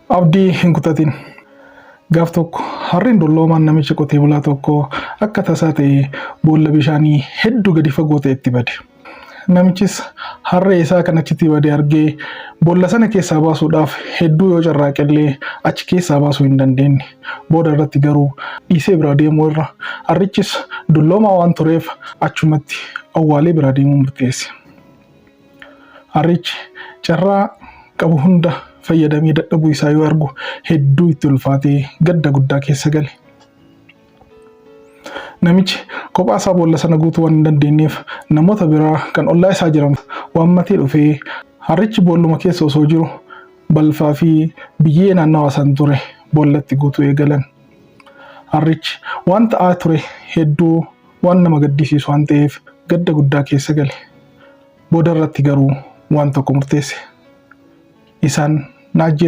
Abdii hin kutatin. Gaaf tokko harreen dulloomaan namicha qotee bulaa tokko akka tasaa ta'e boolla bishaanii hedduu gadi fagoo ta'etti bade. Namichis harree isaa kan achitti bade argee boolla sana keessaa baasuudhaaf hedduu yoo carraaqellee achi keessaa baasuu hin dandeenye. Booda irratti garuu dhiisee bira deemuu irra harrichis dulloomaa waan tureef achumatti awwaalee bira deemuu murteesse. Harrichi carraa qabu hunda fayyadamee dadhabuu isaa yoo argu hedduu itti ulfaatee gadda guddaa keessa gale. Namichi kophaa isaa boolla sana guutuu waan hin dandeenyeef namoota biraa kan ollaa isaa jiran waammatee dhufee harrichi boolluma keessa osoo jiru balfaa fi biyyee naannawaa san ture boollatti guutuu eegalan. Harrichi waan ta'aa ture hedduu waan nama gaddisiisu waan ta'eef gadda guddaa keessa gale. Booda irratti garuu waan tokko murteesse. Isaan naajjee